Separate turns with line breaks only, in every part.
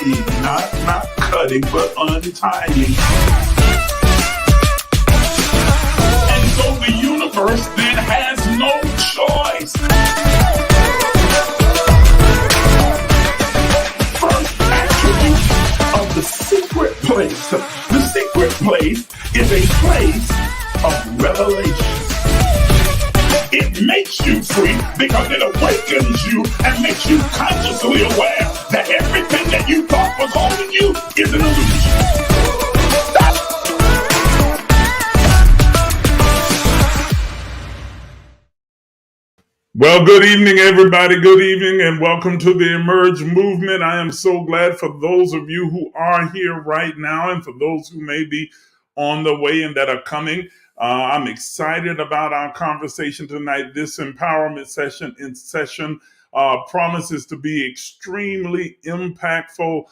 untying, not cutting, but untying. And so the universe then has no choice. First attribute of the secret place. The secret place is a place of revelation. It makes you free because it awakens you and makes you consciously aware that everything that you thought was holding you is an illusion. Well, good evening, everybody. Good evening, and welcome to the Emerge movement. I am so glad for those of you who are here right now and for those who may be on the way and that are coming. I'm excited about our conversation tonight. This empowerment session promises to be extremely impactful,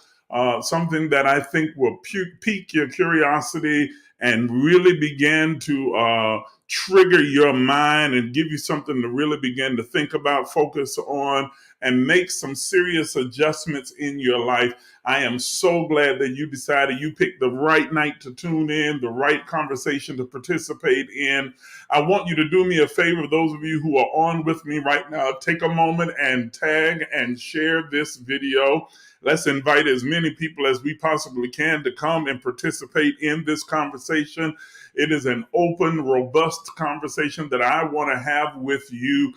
something that I think will pique your curiosity and really begin to trigger your mind and give you something to really begin to think about, focus on, and make some serious adjustments in your life. I am so glad that you decided you picked the right night to tune in, the right conversation to participate in. I want you to do me a favor, those of you who are on with me right now, take a moment and tag and share this video. Let's invite as many people as we possibly can to come and participate in this conversation. It is an open, robust conversation that I want to have with you.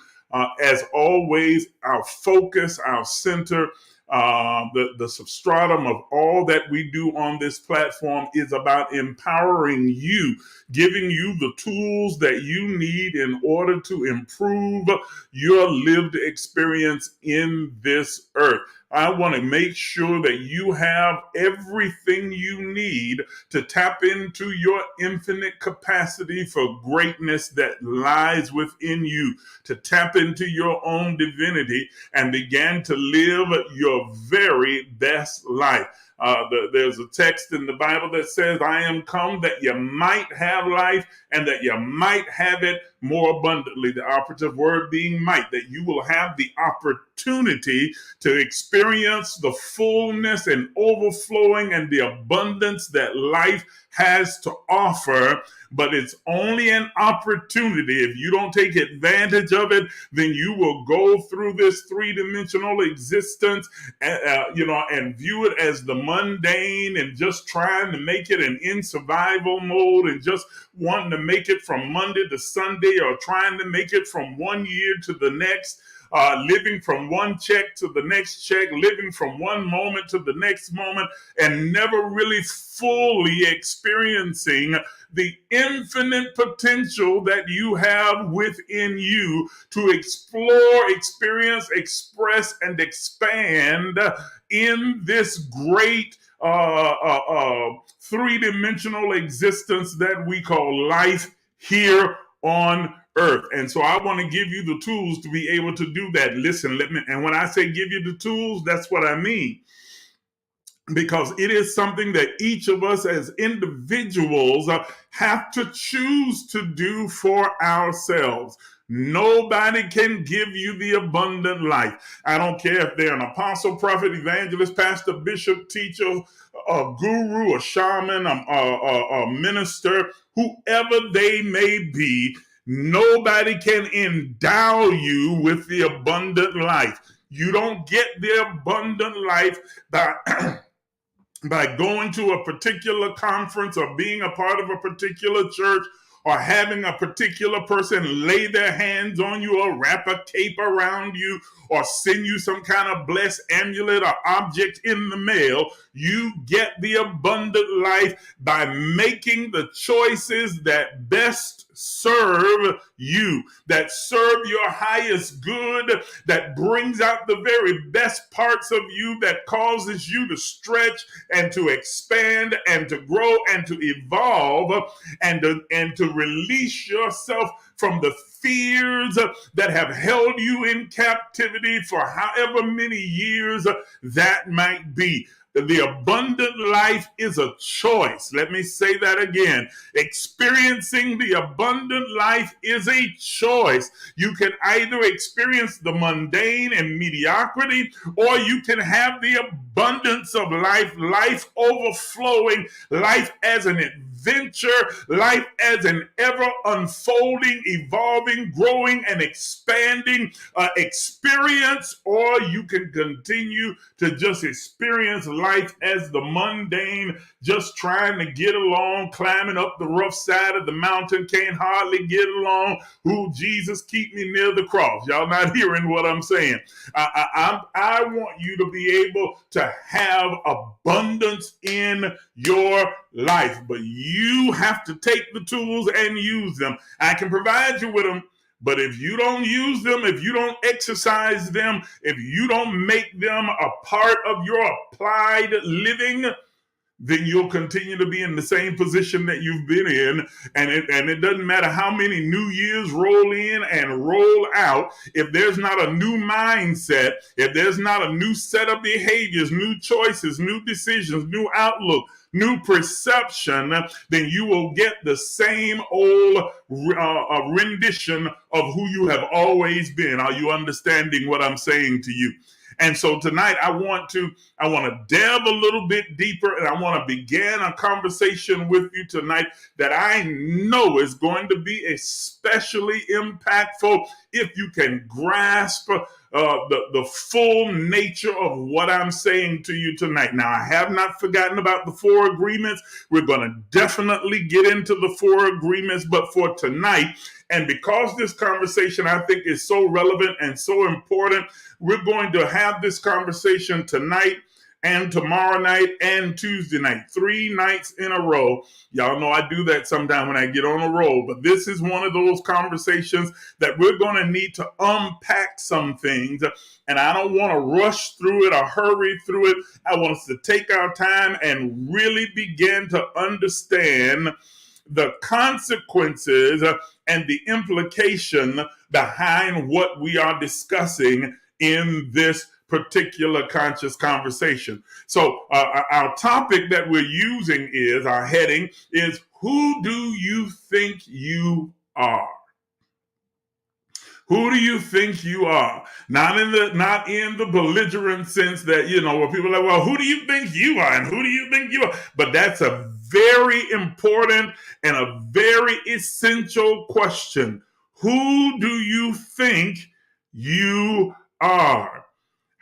As always, our focus, our center, the substratum of all that we do on this platform is about empowering you, giving you the tools that you need in order to improve your lived experience in this earth. I want to make sure that you have everything you need to tap into your infinite capacity for greatness that lies within you, to tap into your own divinity and begin to live your very best life. There's a text in the Bible that says, I am come that you might have life and that you might have it more abundantly. The operative word being might, that you will have the opportunity to experience the fullness and overflowing and the abundance that life has to offer. But it's only an opportunity. If you don't take advantage of it, then you will go through this three-dimensional existence, and view it as the mundane and just trying to make it and in survival mode and just wanting to make it from Monday to Sunday or trying to make it from one year to the next. Living from one check to the next check, living from one moment to the next moment, and never really fully experiencing the infinite potential that you have within you to explore, experience, express, and expand in this great three-dimensional existence that we call life here on earth. And so I want to give you the tools to be able to do that. Listen, and when I say give you the tools, that's what I mean. Because it is something that each of us as individuals have to choose to do for ourselves. Nobody can give you the abundant life. I don't care if they're an apostle, prophet, evangelist, pastor, bishop, teacher, a guru, a shaman, a minister, whoever they may be. Nobody can endow you with the abundant life. You don't get the abundant life by going to a particular conference or being a part of a particular church or having a particular person lay their hands on you or wrap a cape around you or send you some kind of blessed amulet or object in the mail. You get the abundant life by making the choices that best serve you, that serve your highest good, that brings out the very best parts of you, that causes you to stretch and to expand and to grow and to evolve and to release yourself from the fears that have held you in captivity for however many years that might be. The abundant life is a choice. Let me say that again. Experiencing the abundant life is a choice. You can either experience the mundane and mediocrity, or you can have the abundance of life, life overflowing, life as an adventure, life as an ever unfolding, evolving, growing, and expanding experience, or you can continue to just experience life as the mundane, just trying to get along, climbing up the rough side of the mountain, can't hardly get along. Who Jesus, keep me near the cross. Y'all not hearing what I'm saying. I want you to be able to have abundance in your life, but you have to take the tools and use them. I can provide you with them, but if you don't use them, if you don't exercise them, if you don't make them a part of your applied living, then you'll continue to be in the same position that you've been in. And it doesn't matter how many new years roll in and roll out. If there's not a new mindset, if there's not a new set of behaviors, new choices, new decisions, new outlook, new perception, then you will get the same old rendition of who you have always been. Are you understanding what I'm saying to you? And so tonight I want to delve a little bit deeper, and I want to begin a conversation with you tonight that I know is going to be especially impactful if you can grasp the full nature of what I'm saying to you tonight. Now, I have not forgotten about the 4 agreements. We're going to definitely get into the 4 agreements, but for tonight, and because this conversation I think is so relevant and so important, we're going to have this conversation tonight and tomorrow night and Tuesday night, 3 nights in a row. Y'all know I do that sometime when I get on a roll, but this is one of those conversations that we're going to need to unpack some things. And I don't want to rush through it or hurry through it. I want us to take our time and really begin to understand the consequences and the implication behind what we are discussing in this particular conscious conversation. So our topic that we're using is, our heading is, who do you think you are? Who do you think you are? Not in the belligerent sense that, where people are like, well, who do you think you are? And who do you think you are? But that's a very important and a very essential question. Who do you think you are?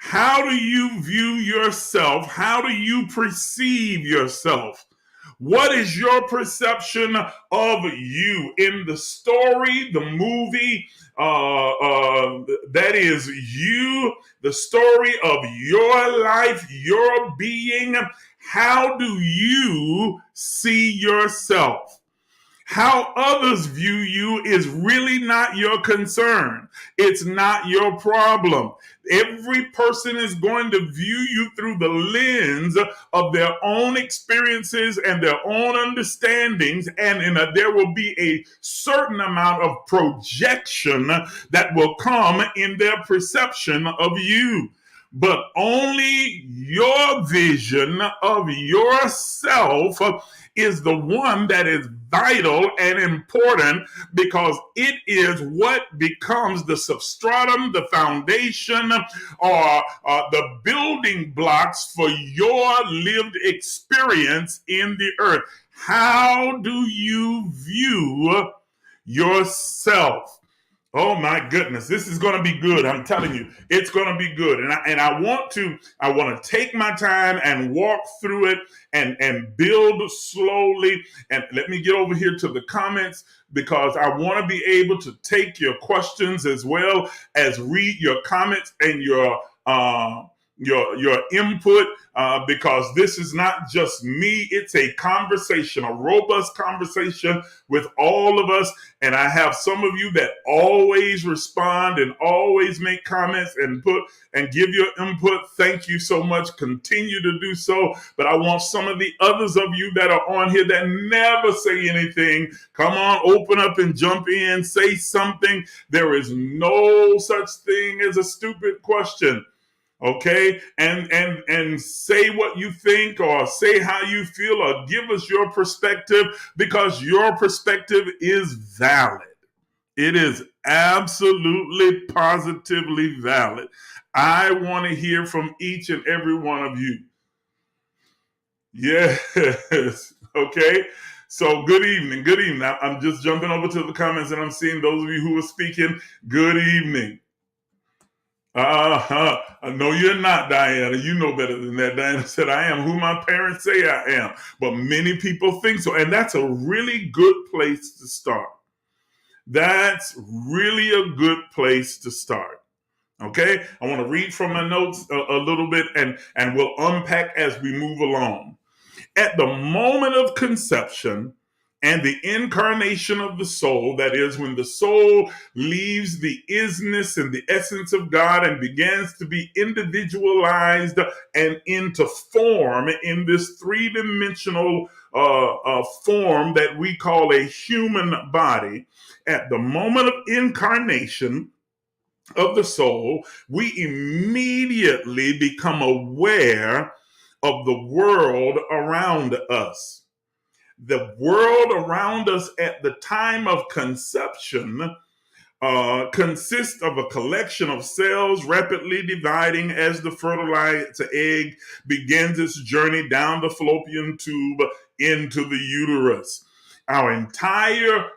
How do you view yourself? How do you perceive yourself? What is your perception of you in the story, the movie, that is you, the story of your life, your being? How do you see yourself? How others view you is really not your concern. It's not your problem. Every person is going to view you through the lens of their own experiences and their own understandings, and there will be a certain amount of projection that will come in their perception of you. But only your vision of yourself is the one that is vital and important, because it is what becomes the substratum, the foundation, or the building blocks for your lived experience in the earth. How do you view yourself? Oh my goodness, this is going to be good. I'm telling you, it's going to be good. And I want to take my time and walk through it and build slowly. And let me get over here to the comments, because I want to be able to take your questions as well as read your comments and your input, because this is not just me. It's a conversation, a robust conversation with all of us. And I have some of you that always respond and always make comments and give your input. Thank you so much. Continue to do so. But I want some of the others of you that are on here that never say anything. Come on, open up and jump in, say something. There is no such thing as a stupid question. Okay, and say what you think, or say how you feel, or give us your perspective, because your perspective is valid. It is absolutely positively valid. I want to hear from each and every one of you. Yes. Okay. So good evening. Good evening. I'm just jumping over to the comments, and I'm seeing those of you who are speaking. Good evening. No, you're not, Diana. You know better than that. Diana said, I am who my parents say I am. But many people think so. And that's a really good place to start. That's really a good place to start. Okay? I want to read from my notes a little bit, and we'll unpack as we move along. At the moment of conception and the incarnation of the soul, that is, when the soul leaves the isness and the essence of God and begins to be individualized and into form in this three-dimensional form that we call a human body, at the moment of incarnation of the soul, we immediately become aware of the world around us. The world around us at the time of conception consists of a collection of cells rapidly dividing as the fertilized egg begins its journey down the fallopian tube into the uterus. Our entire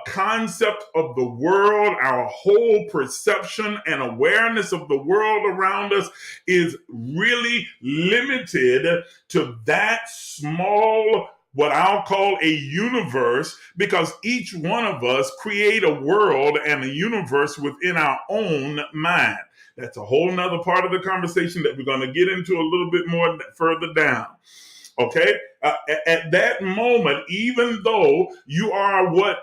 concept of the world, our whole perception and awareness of the world around us is really limited to that small, what I'll call a universe, because each one of us create a world and a universe within our own mind. That's a whole nother part of the conversation that we're going to get into a little bit more further down. Okay, at that moment, even though you are what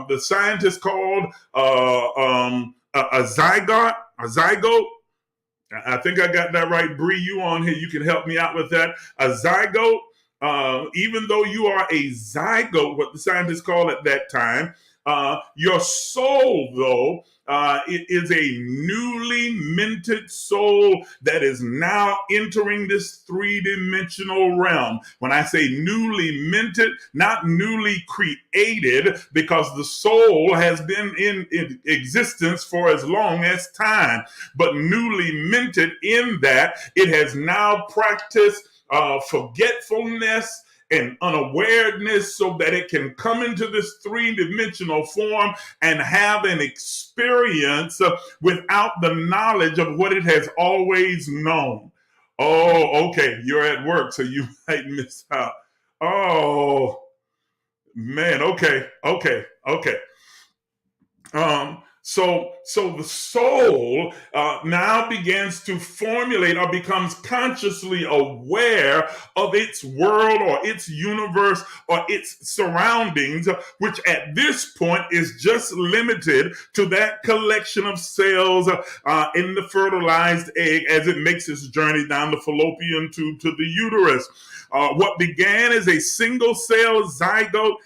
the scientists called a zygote. I think I got that right. Bree, you on here? You can help me out with that. A zygote. Even though you are a zygote, what the scientists call at that time, your soul, though, it is a newly minted soul that is now entering this three-dimensional realm. When I say newly minted, not newly created, because the soul has been in existence for as long as time, but newly minted in that it has now practiced forgetfulness and unawareness so that it can come into this three-dimensional form and have an experience without the knowledge of what it has always known. Oh, okay. You're at work, so you might miss out. Oh, man. Okay. So the soul now begins to formulate or becomes consciously aware of its world or its universe or its surroundings, which at this point is just limited to that collection of cells in the fertilized egg as it makes its journey down the fallopian tube to the uterus. What began as a single cell zygote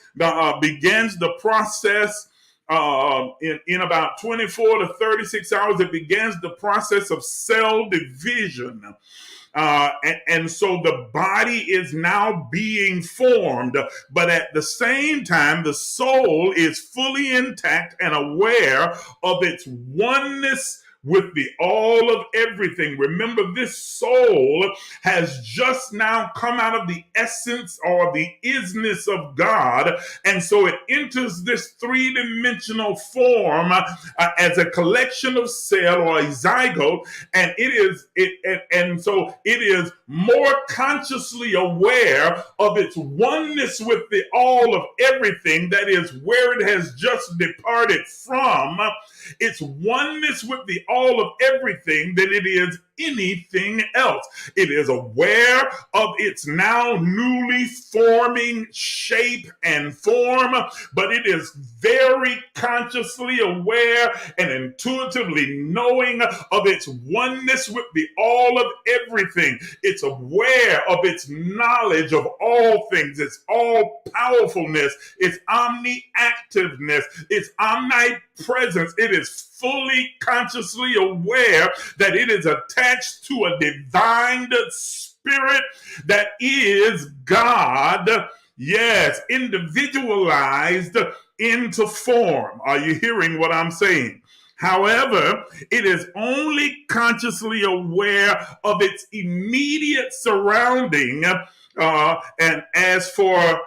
begins the process in about 24 to 36 hours. It begins the process of cell division. And so the body is now being formed, but at the same time, the soul is fully intact and aware of its oneness with the all of everything. Remember, this soul has just now come out of the essence or the isness of God, and so it enters this three-dimensional form as a collection of cell or a zygote, and so it is more consciously aware of its oneness with the all of everything, that is where it has just departed from. Its oneness with the all of everything than it is anything else. It is aware of its now newly forming shape and form, but it is very consciously aware and intuitively knowing of its oneness with the all of everything. It's aware of its knowledge of all things, its all powerfulness, its omniactiveness, its omnipresence. It is fully consciously aware that it is attached attached to a divine spirit that is God. Yes, individualized into form. Are you hearing what I'm saying? However, it is only consciously aware of its immediate surrounding. And uh, as far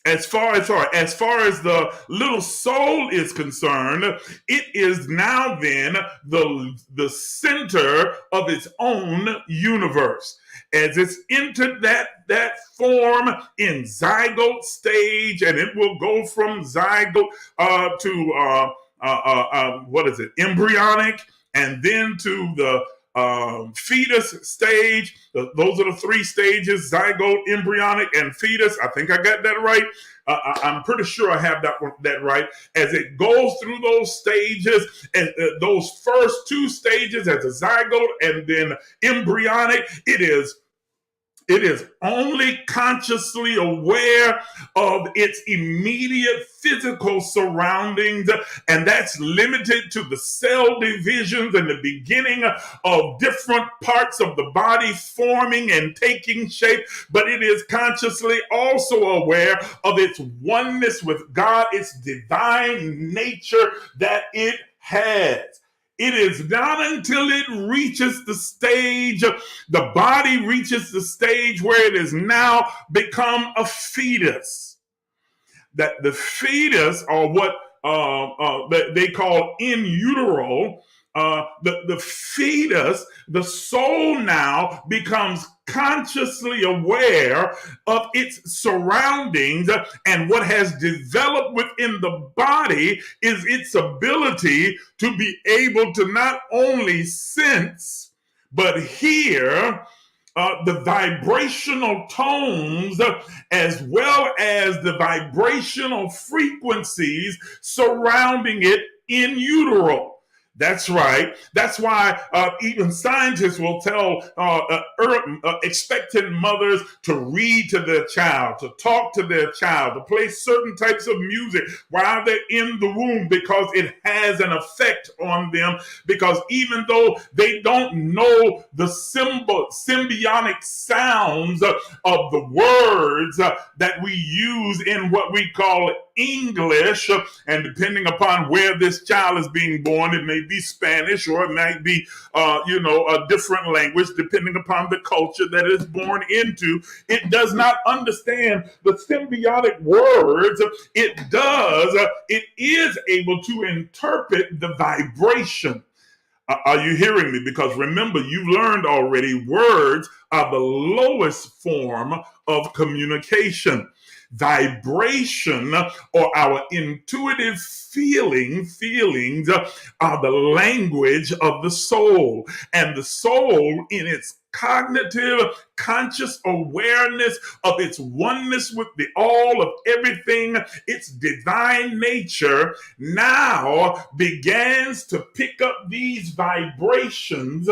as the little soul is concerned, it is now then the center of its own universe. As it's entered that form in zygote stage, and it will go from zygote to what is it, embryonic, and then to the fetus stage. Those are the three stages: zygote, embryonic, and fetus. I think I got that right. I'm pretty sure I have that right. As it goes through those stages, and those first two stages as a zygote and then embryonic, it is only consciously aware of its immediate physical surroundings, and that's limited to the cell divisions and the beginning of different parts of the body forming and taking shape. But it is consciously also aware of its oneness with God, its divine nature that it has. It is not until it reaches the stage, the body reaches the stage where it has now become a fetus, that the fetus, or what they call in utero, the fetus, the soul now becomes consciously aware of its surroundings, and what has developed within the body is its ability to be able to not only sense but hear the vibrational tones as well as the vibrational frequencies surrounding it in utero. That's right. That's why even scientists will tell expectant mothers to read to their child, to talk to their child, to play certain types of music while they're in the womb, because it has an effect on them. Because even though they don't know the symbiotic sounds of the words that we use in what we call English, and depending upon where this child is being born, it may be Spanish, or it might be, a different language, depending upon the culture that it is born into. It does not understand the symbiotic words. It is able to interpret the vibration. Are you hearing me? Because remember, you've learned already, words are the lowest form of communication. Vibration, or our intuitive feelings, are the language of the soul. And the soul, in its cognitive, conscious awareness of its oneness with the all of everything, its divine nature, now begins to pick up these vibrations.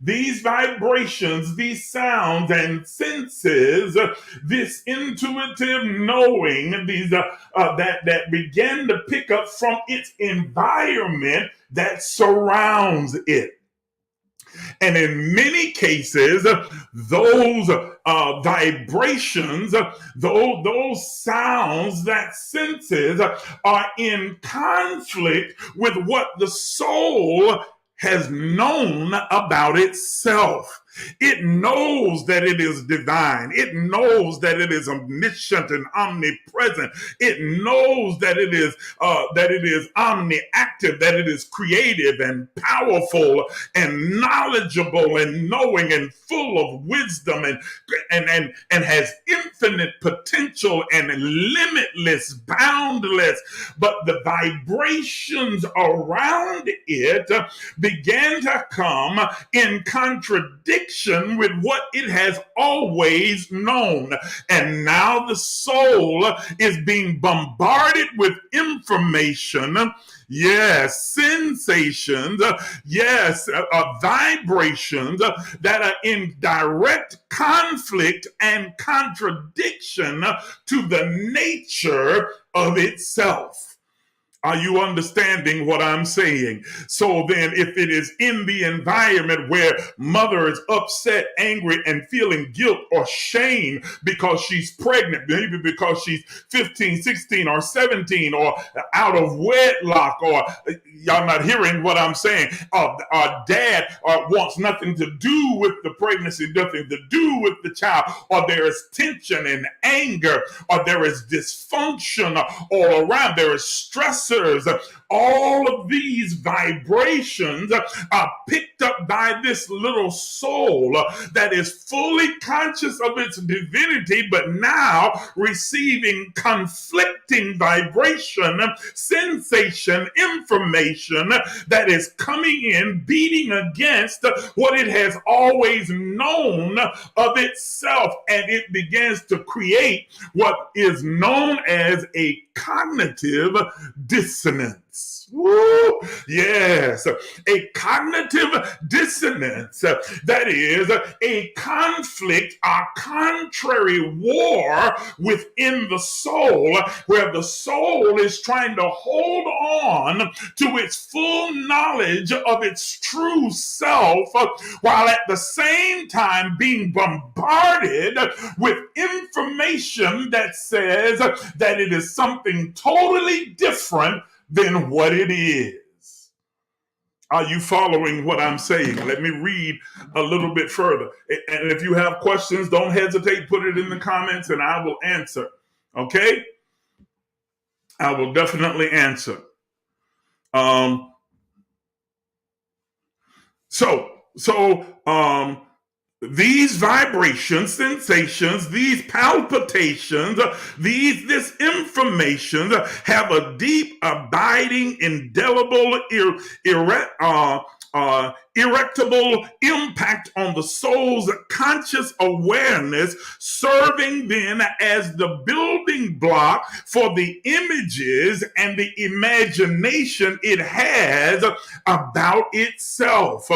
These vibrations, these sounds and senses, this intuitive knowing, these that begin to pick up from its environment that surrounds it. And in many cases, those vibrations, those sounds, that senses are in conflict with what the soul has known about itself. It knows that it is divine. It knows that it is omniscient and omnipresent. It knows that it is omniactive, that it is creative and powerful and knowledgeable and knowing and full of wisdom and has infinite potential and limitless, boundless. But the vibrations around it began to come in contradiction with what it has always known. And now the soul is being bombarded with information, yes, sensations, yes, vibrations that are in direct conflict and contradiction to the nature of itself. Are you understanding what I'm saying? So then, if it is in the environment where mother is upset, angry, and feeling guilt or shame because she's pregnant, maybe because she's 15, 16, or 17, or out of wedlock, or y'all not hearing what I'm saying, dad wants nothing to do with the pregnancy, nothing to do with the child, or there is tension and anger, or there is dysfunction all around, there is stressors. All of these vibrations are picked up by this little soul that is fully conscious of its divinity, but now receiving conflicting vibration, sensation, information that is coming in, beating against what it has always known of itself. And it begins to create what is known as a cognitive dissonance. Woo! Yes, a cognitive dissonance, that is a conflict, a contrary war within the soul, where the soul is trying to hold on to its full knowledge of its true self, while at the same time being bombarded with information that says that it is something totally different than what it is. Are you following what I'm saying? Let me read a little bit further. And if you have questions, don't hesitate, put it in the comments and I will answer. Okay? I will definitely answer. These vibrations, sensations, these palpitations, this information have a deep, abiding, indelible, irrectable impact on the soul's conscious awareness, serving then as the building block for the images and the imagination it has about itself.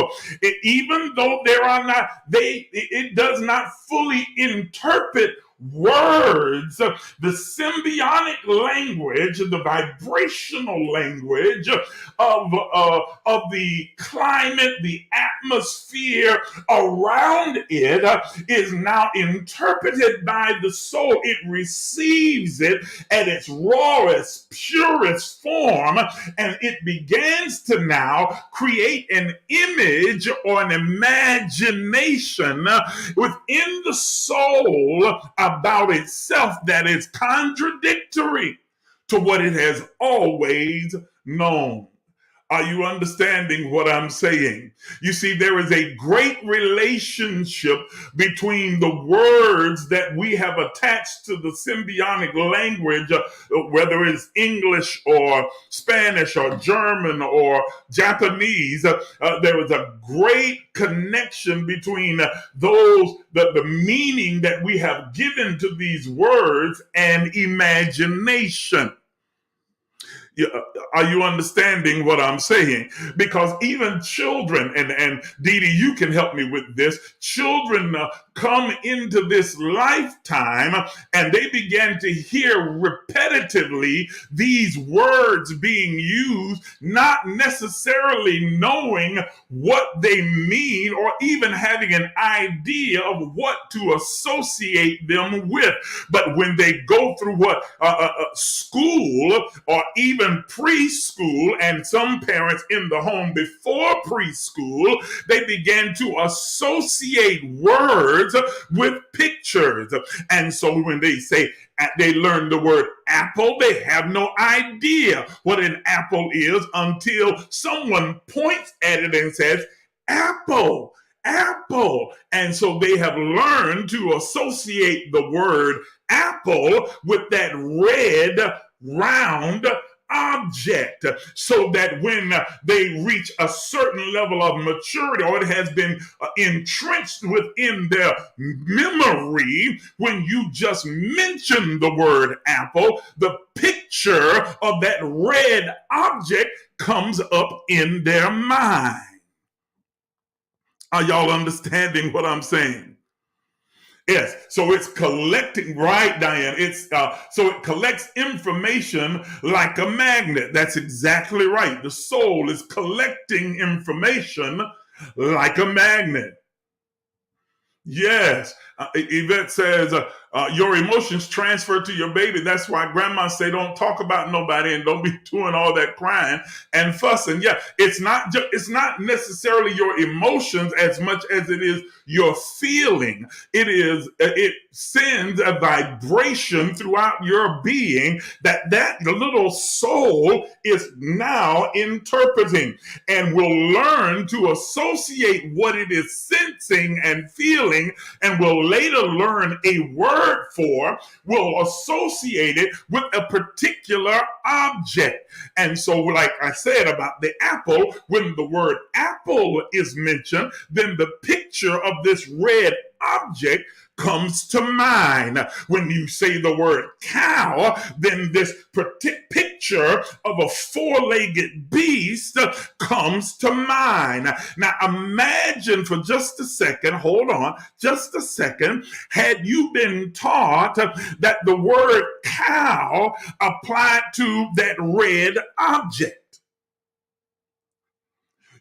Even though it does not fully interpret words, the symbiotic language, the vibrational language of the climate, the atmosphere around it is now interpreted by the soul. It receives it at its rawest, purest form, and it begins to now create an image or an imagination within the soul about itself that is contradictory to what it has always known. Are you understanding what I'm saying? You see, there is a great relationship between the words that we have attached to the symbiotic language, whether it's English or Spanish or German or Japanese. There is a great connection between the meaning that we have given to these words and imagination. Are you understanding what I'm saying? Because even children, and Dee Dee, you can help me with this, children come into this lifetime and they begin to hear repetitively these words being used, not necessarily knowing what they mean or even having an idea of what to associate them with. But when they go through school or even preschool, and some parents in the home before preschool, they began to associate words with pictures. And so when they learn the word apple, they have no idea what an apple is until someone points at it and says, apple. And so they have learned to associate the word apple with that red, round object, so that when they reach a certain level of maturity, or it has been entrenched within their memory, when you just mention the word apple, the picture of that red object comes up in their mind. Are y'all understanding what I'm saying? Yes, so it's collecting, right, Diane? It's so it collects information like a magnet. That's exactly right. The soul is collecting information like a magnet. Yes. Yvette says, your emotions transfer to your baby. That's why grandma say don't talk about nobody and don't be doing all that crying and fussing. Yeah, it's not necessarily your emotions as much as it is your feeling. It sends a vibration throughout your being that the little soul is now interpreting, and will learn to associate what it is sensing and feeling, and will later learn a word for, will associate it with a particular object. And so, like I said about the apple, when the word apple is mentioned, then the picture of this red object comes to mind. When you say the word cow, then this picture of a four-legged beast comes to mind. Now imagine for just a second, hold on, just a second, had you been taught that the word cow applied to that red object.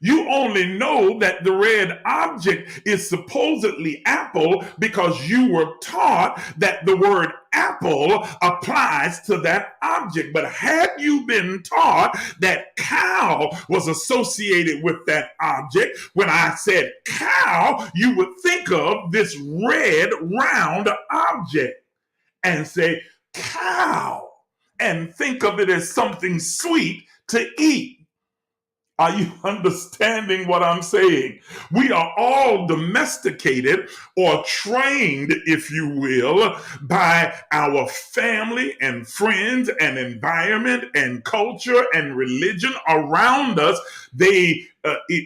You only know that the red object is supposedly apple because you were taught that the word apple applies to that object. But had you been taught that cow was associated with that object, when I said cow, you would think of this red round object and say cow and think of it as something sweet to eat. Are you understanding what I'm saying? We are all domesticated or trained, if you will, by our family and friends and environment and culture and religion around us. They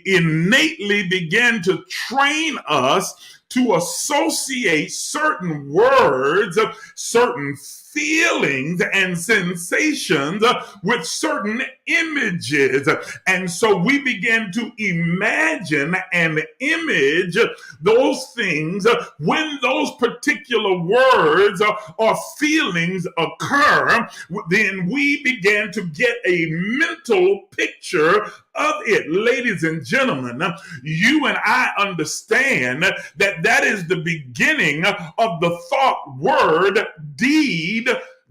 innately begin to train us to associate certain words, certain feelings and sensations with certain images. And so we begin to imagine and image those things when those particular words or feelings occur. Then we begin to get a mental picture of it. Ladies and gentlemen, you and I understand that is the beginning of the thought, word, deed.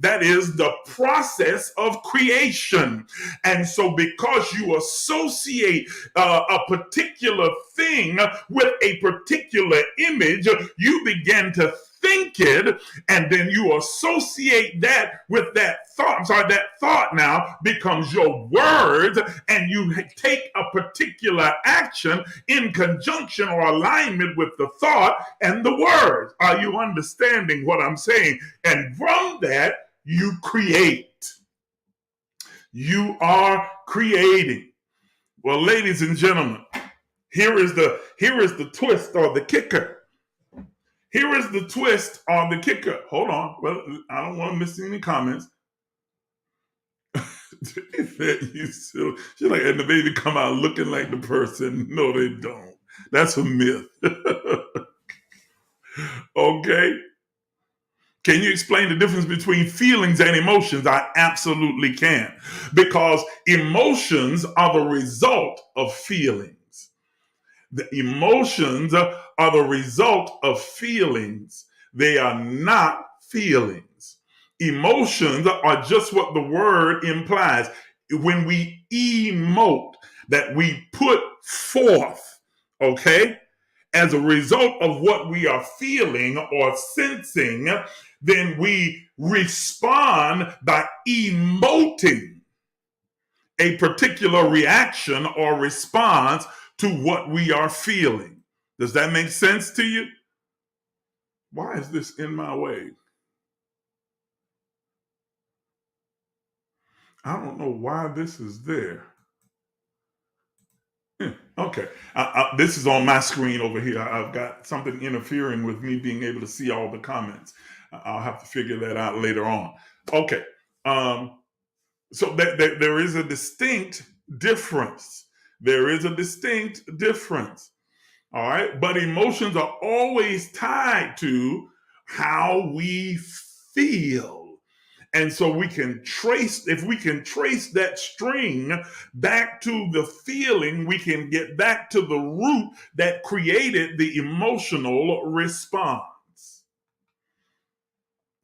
That is the process of creation. And so because you associate a particular thing with a particular image, you begin to think it, and then you associate that with that thought. I'm sorry, that thought now becomes your words, and you take a particular action in conjunction or alignment with the thought and the words. Are you understanding what I'm saying? And from that, you create. You are creating. Well, ladies and gentlemen, here is the twist or the kicker. Here is the twist on the kicker. Hold on. Well, I don't want to miss any comments. She's like, and the baby come out looking like the person. No, they don't. That's a myth. Okay. Can you explain the difference between feelings and emotions? I absolutely can. Because emotions are the result of feelings. The emotions are the result of feelings. They are not feelings. Emotions are just what the word implies. When we emote, that we put forth, okay, as a result of what we are feeling or sensing, then we respond by emoting a particular reaction or response to what we are feeling. Does that make sense to you? Why is this in my way? I don't know why this is there. Okay, this is on my screen over here. I've got something interfering with me being able to see all the comments. I'll have to figure that out later on. Okay, so there is a distinct difference. There is a distinct difference. All right. But emotions are always tied to how we feel. And so if we can trace that string back to the feeling, we can get back to the root that created the emotional response.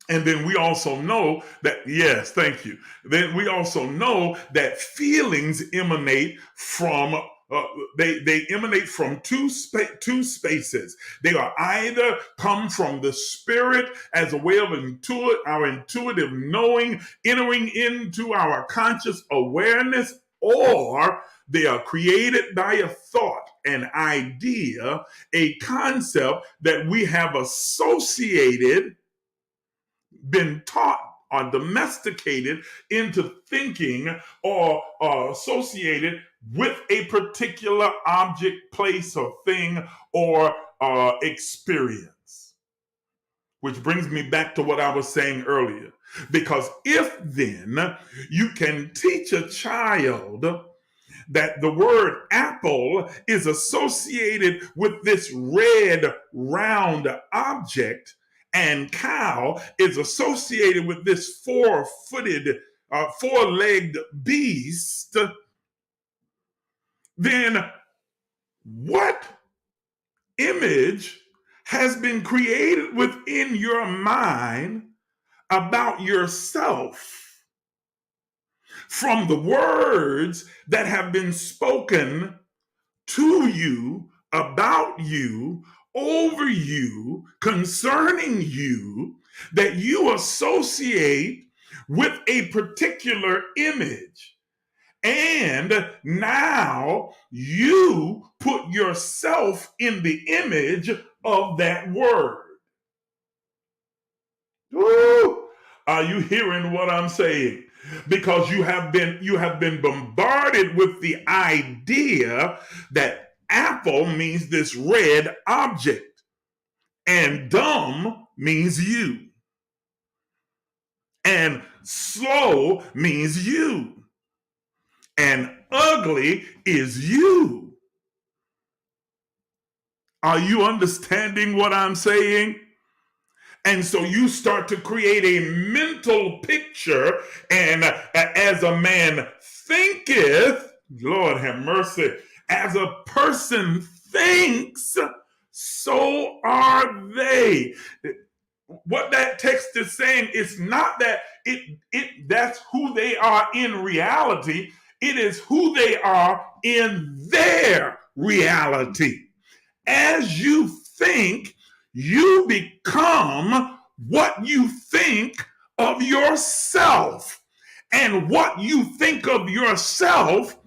And then we also know that, yes, thank you. Then we also know that feelings emanate from they emanate from two spaces. They are either come from the spirit as a way of our intuitive knowing, entering into our conscious awareness, or they are created by a thought, an idea, a concept that we have associated, been taught or domesticated into thinking or associated with a particular object, place, or thing, or experience. Which brings me back to what I was saying earlier. Because if then you can teach a child that the word apple is associated with this red round object, and cow is associated with this four-legged beast, then what image has been created within your mind about yourself from the words that have been spoken to you, about you, over you, concerning you, that you associate with a particular image? And now you put yourself in the image of that word. Woo! Are you hearing what I'm saying? Because you have been bombarded with the idea that apple means this red object, and dumb means you, and slow means you, and ugly is you. Are you understanding what I'm saying? And so you start to create a mental picture, and as a man thinketh, Lord have mercy, as a person thinks, so are they. What that text is saying is not that that's who they are in reality. It is who they are in their reality. As you think, you become what you think of yourself. And what you think of yourself,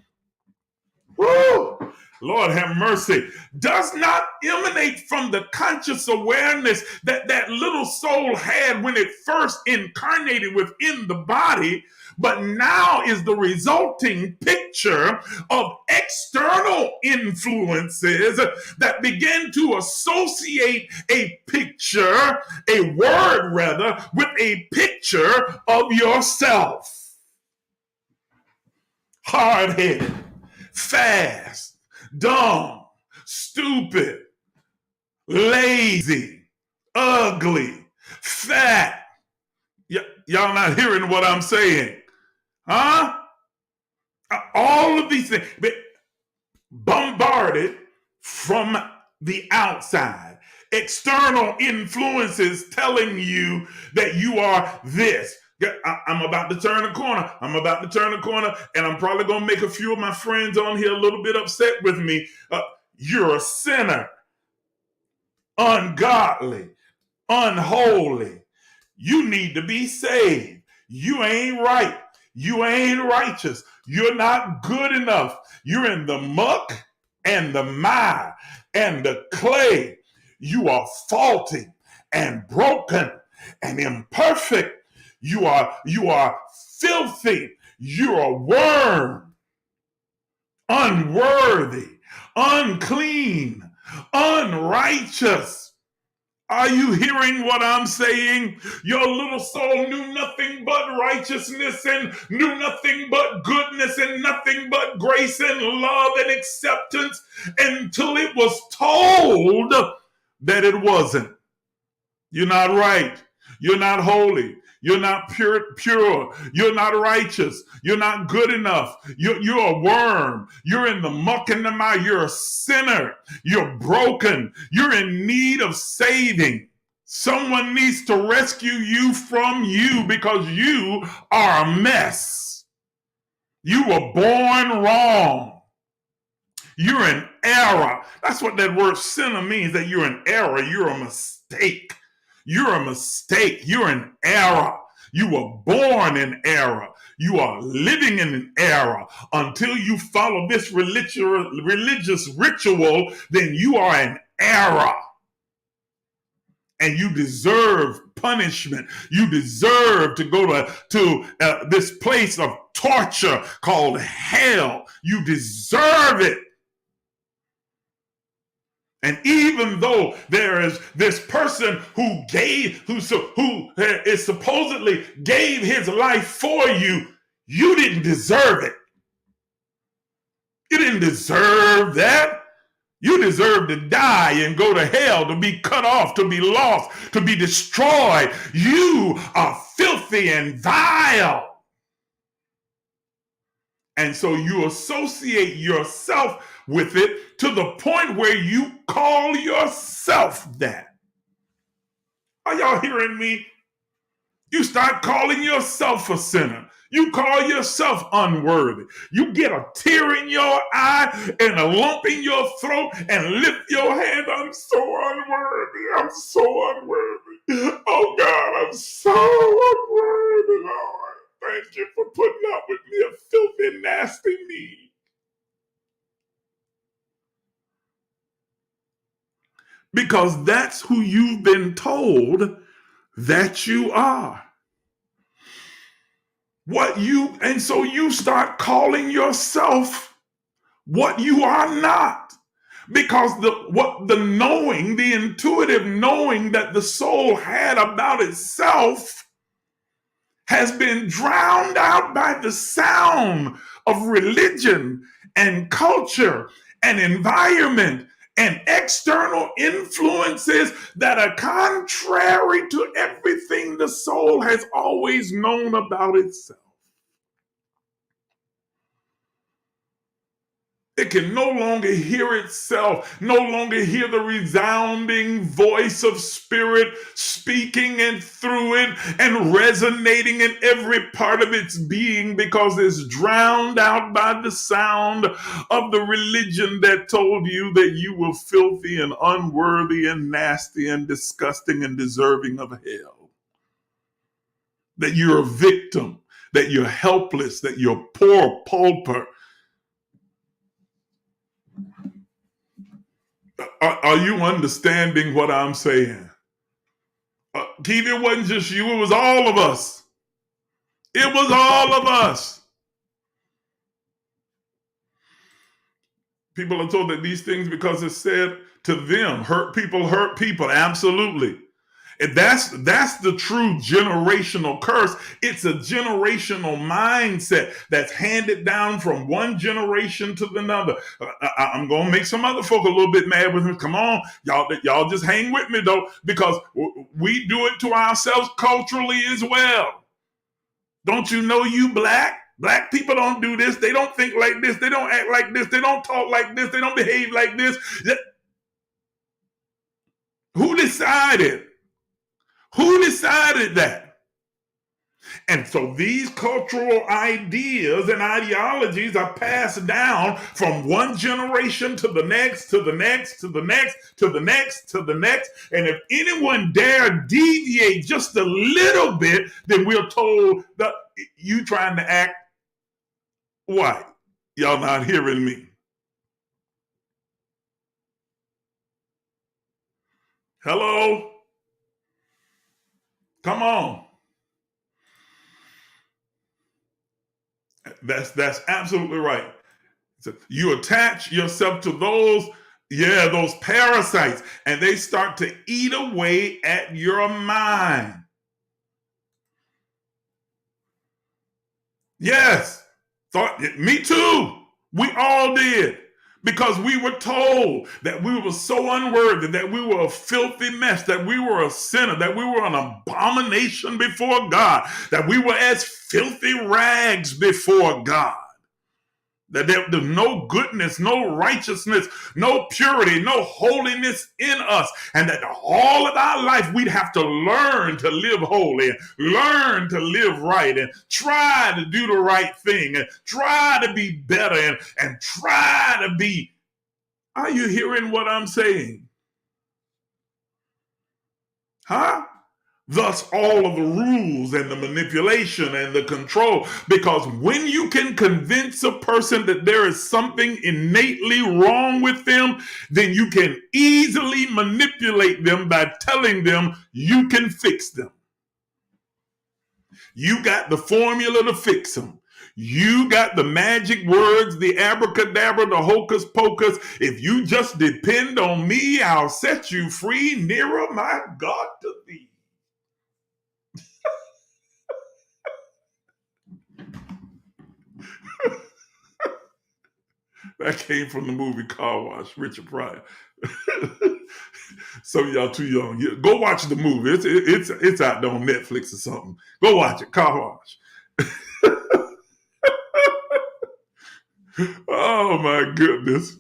whoo, Lord have mercy, does not emanate from the conscious awareness that that little soul had when it first incarnated within the body, but now is the resulting picture of external influences that begin to associate a picture, a word rather, with a picture of yourself. Hard-headed, fast, dumb, stupid, lazy, ugly, fat. Y'all not hearing what I'm saying? Huh? All of these things bombarded from the outside. External influences telling you that you are this. I'm about to turn a corner. And I'm probably going to make a few of my friends on here a little bit upset with me. You're a sinner, ungodly, unholy. You need to be saved. You ain't right. You ain't righteous. You're not good enough. You're in the muck and the mire and the clay. You are faulty and broken and imperfect. You are filthy. You're a worm, unworthy, unclean, unrighteous. Are you hearing what I'm saying? Your little soul knew nothing but righteousness and knew nothing but goodness and nothing but grace and love and acceptance until it was told that it wasn't. You're not right. You're not holy. You're not pure. You're not righteous. You're not good enough. You're a worm. You're in the muck and the mire. You're a sinner. You're broken. You're in need of saving. Someone needs to rescue you from you because you are a mess. You were born wrong. You're an error. That's what that word sinner means, that you're an error. You're a mistake. You're a mistake. You're an error. You were born in error. You are living in an error. Until you follow this religious ritual, then you are an error. And you deserve punishment. You deserve to go to this place of torture called hell. You deserve it. And even though there is this person who is supposedly gave his life for you, you didn't deserve it. You didn't deserve that. You deserve to die and go to hell, to be cut off, to be lost, to be destroyed. You are filthy and vile. And so you associate yourself with it to the point where you call yourself that. Are y'all hearing me? You start calling yourself a sinner. You call yourself unworthy. You get a tear in your eye and a lump in your throat and lift your hand. I'm so unworthy. I'm so unworthy. Oh God, I'm so unworthy, Lord. Thank you for putting up with me, a filthy, nasty me. Because that's who you've been told that you are. And so you start calling yourself what you are not. Because the intuitive knowing that the soul had about itself has been drowned out by the sound of religion and culture and environment and external influences that are contrary to everything the soul has always known about itself. It can no longer hear itself, no longer hear the resounding voice of spirit speaking and through it and resonating in every part of its being, because it's drowned out by the sound of the religion that told you that you were filthy and unworthy and nasty and disgusting and deserving of hell. That you're a victim, that you're helpless, that you're poor pauper. Are you understanding what I'm saying? Keith, it wasn't just you, it was all of us. It was all of us. People are told that these things, because it's said to them, hurt people, absolutely. And that's the true generational curse. It's a generational mindset that's handed down from one generation to another. I'm going to make some other folk a little bit mad with me. Come on, y'all just hang with me though, because we do it to ourselves culturally as well. Don't you know you black? Black people don't do this. They don't think like this. They don't act like this. They don't talk like this. They don't behave like this. Who decided? Who decided that? And so these cultural ideas and ideologies are passed down from one generation to the next, to the next, to the next, to the next, to the next. And if anyone dare deviate just a little bit, then we're told that you trying to act white. Y'all not hearing me. Hello? Come on. That's absolutely right. So you attach yourself to those parasites, and they start to eat away at your mind. Yes. Me too. We all did. because we were told that we were so unworthy, that we were a filthy mess, that we were a sinner, that we were an abomination before God, that we were as filthy rags before God. That there's no goodness, no righteousness, no purity, no holiness in us. And that all of our life we'd have to learn to live holy, and learn to live right, and try to do the right thing, and try to be better, and try to be. Are you hearing what I'm saying? Huh? Thus, all of the rules and the manipulation and the control, because when you can convince a person that there is something innately wrong with them, then you can easily manipulate them by telling them you can fix them. You got the formula to fix them. You got the magic words, the abracadabra, the hocus pocus. If you just depend on me, I'll set you free, nearer my God to thee. That came from the movie Car Wash, Richard Pryor. Some of y'all too young. Go watch the movie. It's out there on Netflix or something. Go watch it, Car Wash. Oh my goodness.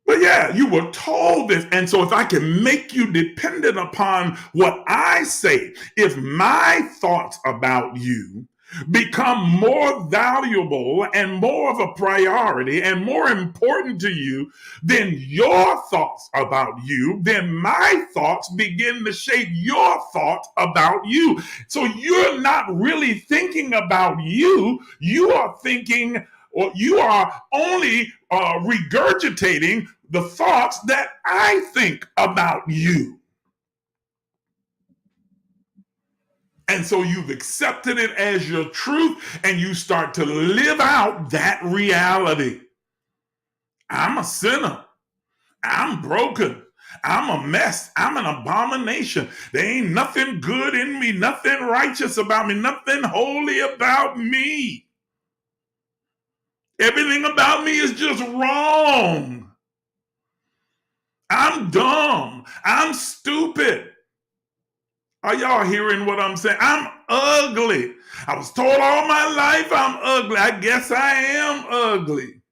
But yeah, you were told this. And so if I can make you dependent upon what I say, if my thoughts about you become more valuable and more of a priority and more important to you than your thoughts about you, then my thoughts begin to shape your thoughts about you. So you're not really thinking about you. You are thinking, or you are only regurgitating the thoughts that I think about you. And so you've accepted it as your truth, and you start to live out that reality. I'm a sinner. I'm broken. I'm a mess. I'm an abomination. There ain't nothing good in me, nothing righteous about me, nothing holy about me. Everything about me is just wrong. I'm dumb. I'm stupid. Are y'all hearing what I'm saying? I'm ugly. I was told all my life I'm ugly. I guess I am ugly.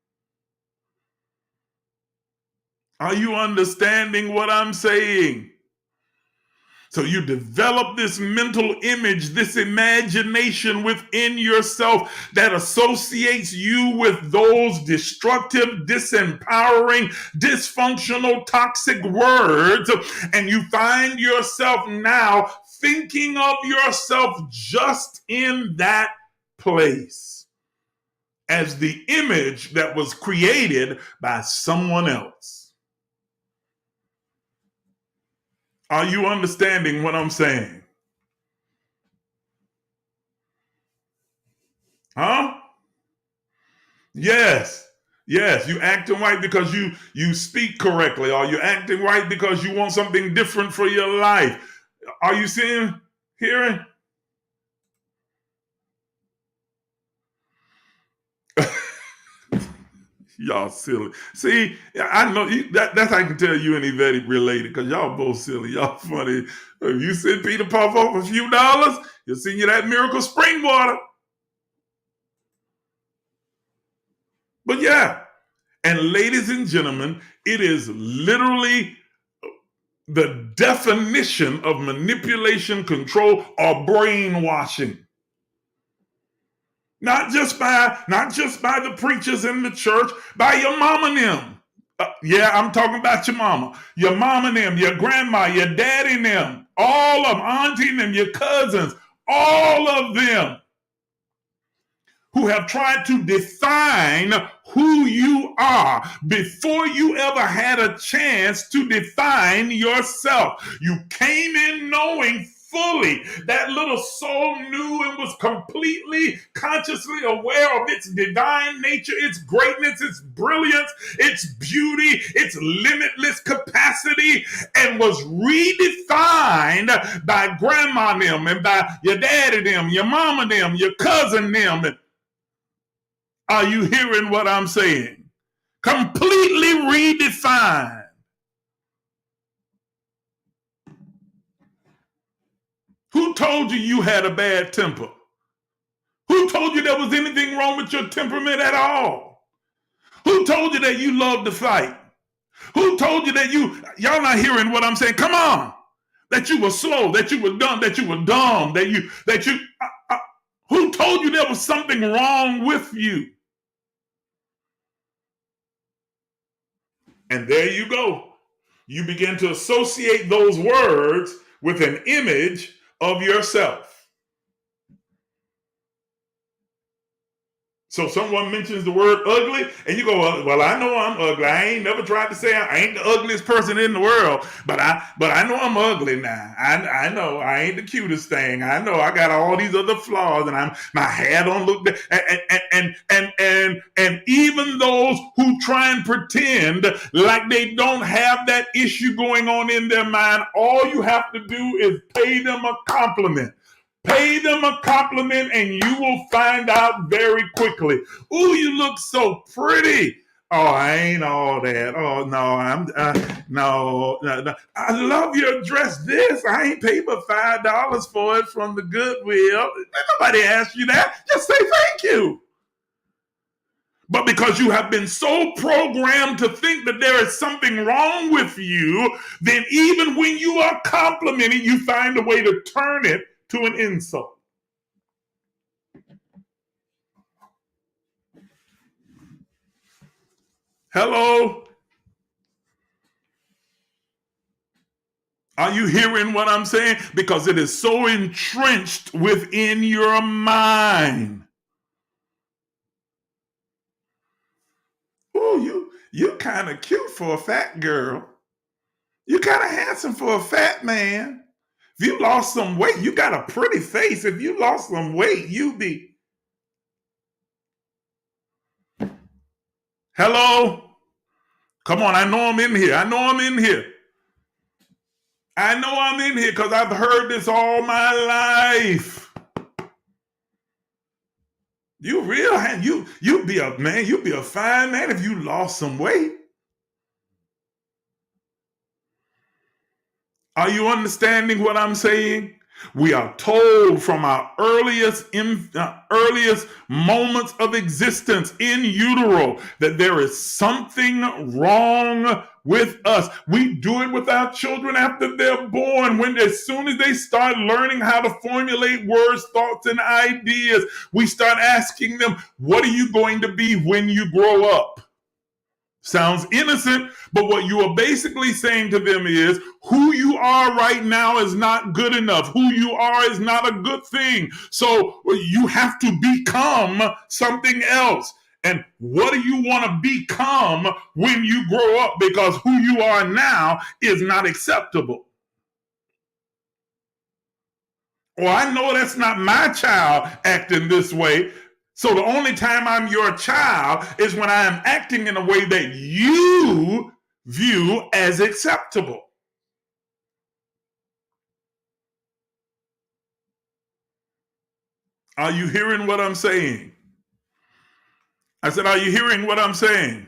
Are you understanding what I'm saying? So you develop this mental image, this imagination within yourself that associates you with those destructive, disempowering, dysfunctional, toxic words. And you find yourself now thinking of yourself just in that place as the image that was created by someone else. Are you understanding what I'm saying? Huh? Yes. Yes, you acting right because you speak correctly, or you're acting right because you want something different for your life. Are you hearing? Y'all silly. See, I know that's how I can tell you and Yvette related, because y'all both silly. Y'all funny. If you send Peter Puff off a few dollars, he'll send you that miracle spring water. But yeah, and ladies and gentlemen, it is literally the definition of manipulation, control, or brainwashing. Not just by the preachers in the church, by your mama and them. Yeah, I'm talking about your mama, and them, your grandma, your daddy and them, all of them, auntie and them, your cousins, all of them who have tried to define who you are before you ever had a chance to define yourself. You came in knowing fully. That little soul knew and was completely consciously aware of its divine nature, its greatness, its brilliance, its beauty, its limitless capacity, and was redefined by grandma them and by your daddy them, your mama them, your cousin them. Are you hearing what I'm saying? Completely redefined. Who told you you had a bad temper? Who told you there was anything wrong with your temperament at all? Who told you that you love to fight? Who told you that y'all not hearing what I'm saying? Come on. That you were slow, that you were dumb, who told you there was something wrong with you? And there you go. You begin to associate those words with an image of yourself. So someone mentions the word ugly, and you go, well, I know I'm ugly. I ain't never tried to say I ain't the ugliest person in the world, but I know I'm ugly now. I know I ain't the cutest thing. I know I got all these other flaws, and my hair don't look good. And even those who try and pretend like they don't have that issue going on in their mind, all you have to do is pay them a compliment. Pay them a compliment and you will find out very quickly. Ooh, you look so pretty. Oh, I ain't all that. Oh, no, no. I love your dress. This, I ain't paid but $5 for it from the Goodwill. Nobody asked you that. Just say thank you. But because you have been so programmed to think that there is something wrong with you, then even when you are complimented, you find a way to turn it to an insult. Hello? Are you hearing what I'm saying? Because it is so entrenched within your mind. Ooh, you kind of cute for a fat girl. You kind of handsome for a fat man. If you lost some weight, you got a pretty face. If you lost some weight, you be. Hello? Come on, I know I'm in here. I know I'm in here because I've heard this all my life. You real, you'd be a man, you'd be a fine man if you lost some weight. Are you understanding what I'm saying? We are told from our earliest moments of existence in utero that there is something wrong with us. We do it with our children after they're born. As soon as they start learning how to formulate words, thoughts, and ideas, we start asking them, what are you going to be when you grow up? Sounds innocent, but what you are basically saying to them is who you are right now is not good enough. Who you are is not a good thing. So you have to become something else. And what do you want to become when you grow up? Because who you are now is not acceptable. Well, I know that's not my child acting this way. So the only time I'm your child is when I am acting in a way that you view as acceptable. Are you hearing what I'm saying? I said, are you hearing what I'm saying?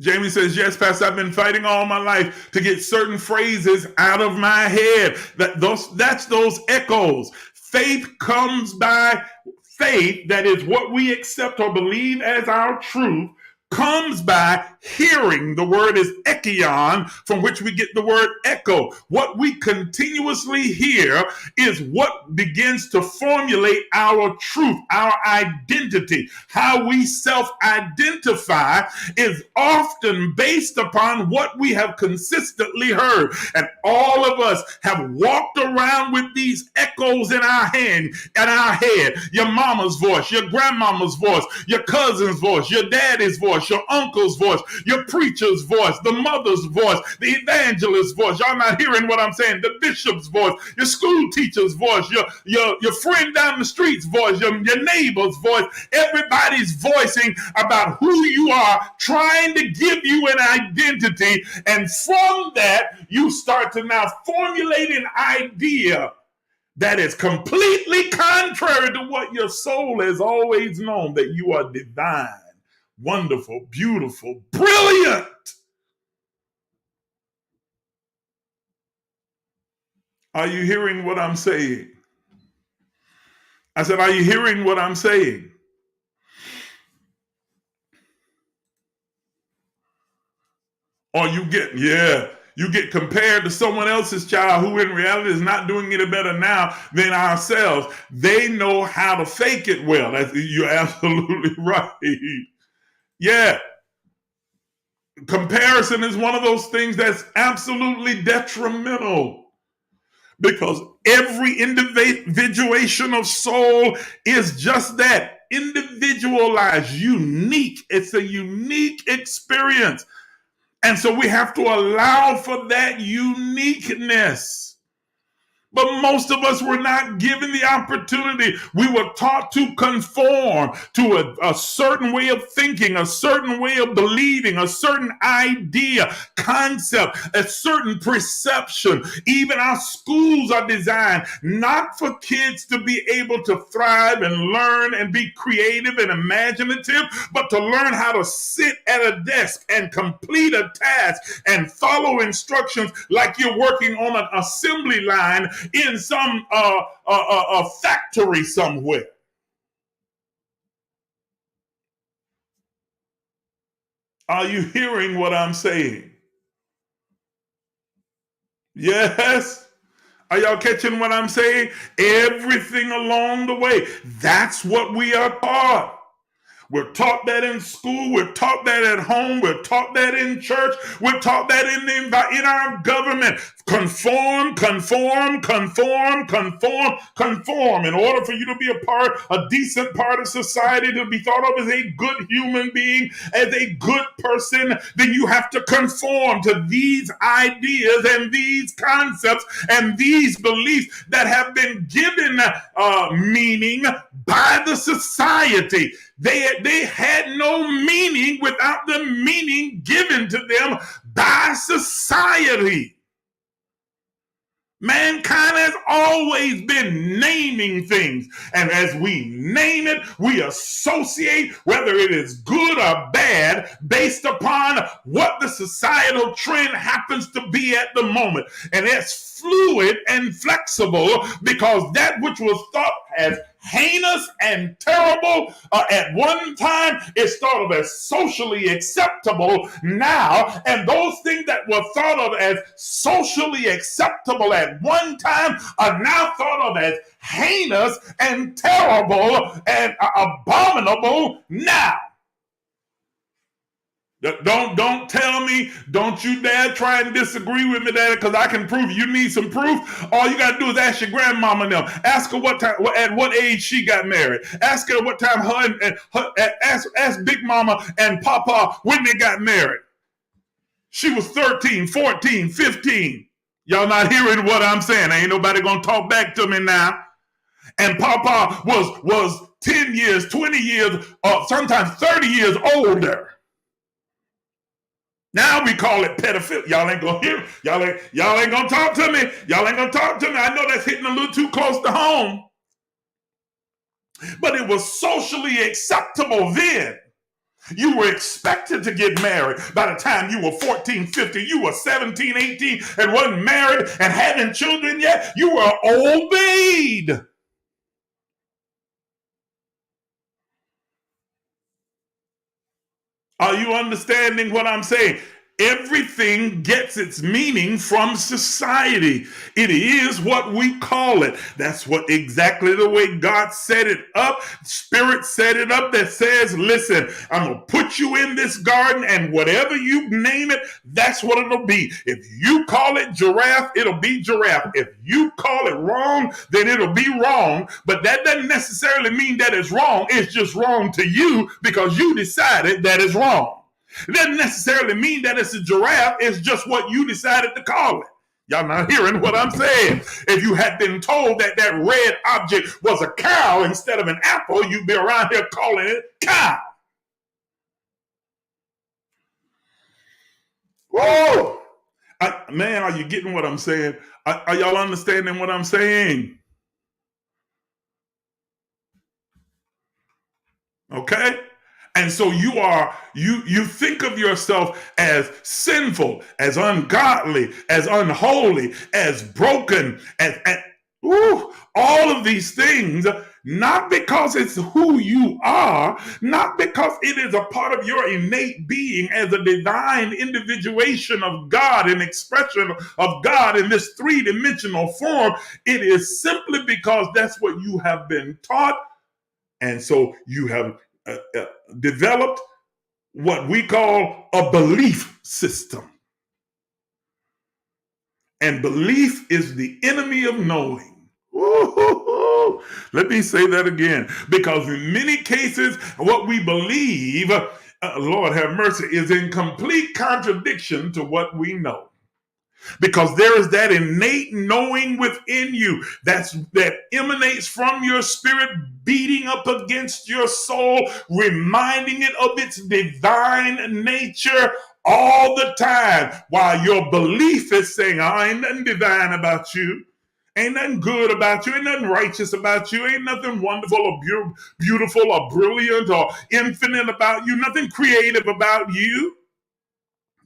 Jamie says, yes, Pastor, I've been fighting all my life to get certain phrases out of my head. That's those echoes. Faith comes by faith, that is what we accept or believe as our truth, comes by hearing. The word is ekion, from which we get the word echo. What we continuously hear is what begins to formulate our truth, our identity. How we self-identify is often based upon what we have consistently heard. And all of us have walked around with these echoes in our head. Your mama's voice, your grandmama's voice, your cousin's voice, your daddy's voice, your uncle's voice, your preacher's voice, the mother's voice, the evangelist's voice. Y'all not hearing what I'm saying? The bishop's voice, your school teacher's voice, your friend down the street's voice, your neighbor's voice. Everybody's voicing about who you are, trying to give you an identity. And from that, you start to now formulate an idea that is completely contrary to what your soul has always known, that you are divine wonderful, beautiful, brilliant. Are you hearing what I'm saying? I said, are you hearing what I'm saying? Or you get compared to someone else's child who in reality is not doing any better now than ourselves. They know how to fake it well. You're absolutely right. Yeah. Comparison is one of those things that's absolutely detrimental because every individuation of soul is just that, individualized, unique. It's a unique experience. And so we have to allow for that uniqueness. But most of us were not given the opportunity. We were taught to conform to a certain way of thinking, a certain way of believing, a certain idea, concept, a certain perception. Even our schools are designed not for kids to be able to thrive and learn and be creative and imaginative, but to learn how to sit at a desk and complete a task and follow instructions like you're working on an assembly line in some factory somewhere. Are you hearing what I'm saying? Yes. Are y'all catching what I'm saying? Everything along the way. That's what we are taught. We're taught that in school. We're taught that at home. We're taught that in church. We're taught that in our government. Conform, conform, conform, conform, conform. In order for you to be a decent part of society, to be thought of as a good human being, as a good person, then you have to conform to these ideas and these concepts and these beliefs that have been given meaning by the society. They had no meaning without the meaning given to them by society. Mankind has always been naming things. And as we name it, we associate whether it is good or bad based upon what the societal trend happens to be at the moment. And it's fluid and flexible because that which was thought as heinous and terrible at one time is thought of as socially acceptable now, and those things that were thought of as socially acceptable at one time are now thought of as heinous and terrible and abominable now. Don't tell me, don't you dare try and disagree with me, Daddy, because I can prove you need some proof. All you got to do is ask your grandmama now. Ask her what time, at what age she got married. Ask her what time ask Big Mama and Papa when they got married. She was 13, 14, 15. Y'all not hearing what I'm saying. Ain't nobody going to talk back to me now. And Papa was 10 years, 20 years, sometimes 30 years older. Now we call it pedophilia. Y'all ain't gonna hear. Y'all ain't gonna talk to me. Y'all ain't gonna talk to me. I know that's hitting a little too close to home. But it was socially acceptable then. You were expected to get married by the time you were 14, 15. You were 17, 18 and wasn't married and having children yet. You were obeyed. Are you understanding what I'm saying? Everything gets its meaning from society. It is what we call it. That's what exactly the way God set it up. Spirit set it up that says, listen, I'm going to put you in this garden and whatever you name it, that's what it'll be. If you call it giraffe, it'll be giraffe. If you call it wrong, then it'll be wrong. But that doesn't necessarily mean that it's wrong. It's just wrong to you because you decided that it's wrong. It doesn't necessarily mean that it's a giraffe. It's just what you decided to call it. Y'all not hearing what I'm saying. If you had been told that that red object was a cow instead of an apple, you'd be around here calling it cow. Whoa! Man, are you getting what I'm saying? Are y'all understanding what I'm saying? Okay? And so you think of yourself as sinful, as ungodly, as unholy, as broken, as all of these things, not because it's who you are, not because it is a part of your innate being as a divine individuation of God, an expression of God in this three-dimensional form. It is simply because that's what you have been taught. And so you have developed what we call a belief system. And belief is the enemy of knowing. Woo-hoo-hoo. Let me say that again, because in many cases, what we believe, Lord have mercy, is in complete contradiction to what we know. Because there is that innate knowing within you that emanates from your spirit, beating up against your soul, reminding it of its divine nature all the time, while your belief is saying, "Oh, ain't nothing divine about you. Ain't nothing good about you. Ain't nothing righteous about you. Ain't nothing wonderful or beautiful or brilliant or infinite about you. Nothing creative about you.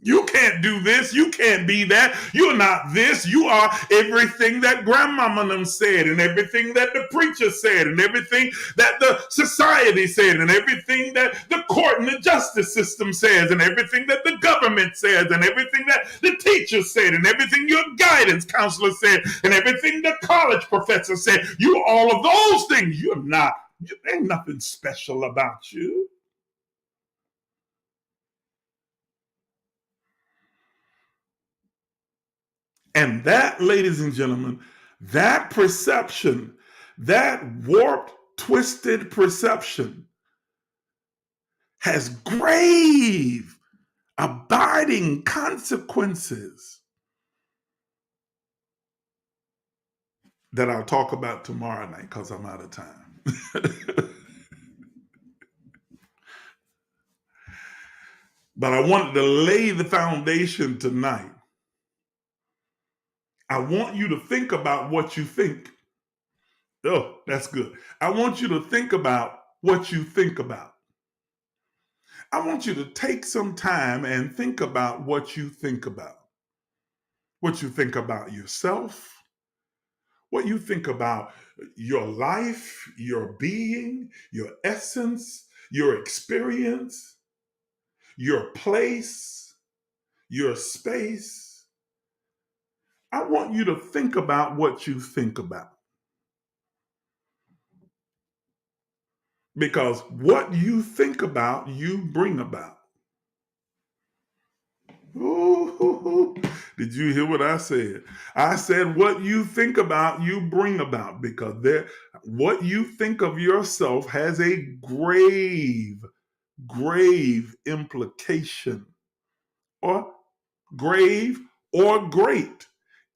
You can't do this. You can't be that. You're not this. You are everything that grandmama them said, and everything that the preacher said, and everything that the society said, and everything that the court and the justice system says, and everything that the government says, and everything that the teacher said, and everything your guidance counselor said, and everything the college professor said. You all of those things. You're not. Ain't nothing special about you. And that, ladies and gentlemen, that perception, that warped, twisted perception has grave, abiding consequences that I'll talk about tomorrow night because I'm out of time. But I wanted to lay the foundation tonight. I want you to think about what you think. Oh, that's good. I want you to think about what you think about. I want you to take some time and think about what you think about. What you think about yourself, what you think about your life, your being, your essence, your experience, your place, your space. I want you to think about what you think about. Because what you think about, you bring about. Ooh, did you hear what I said? I said what you think about, you bring about, because what you think of yourself has a grave, grave implication, or grave or great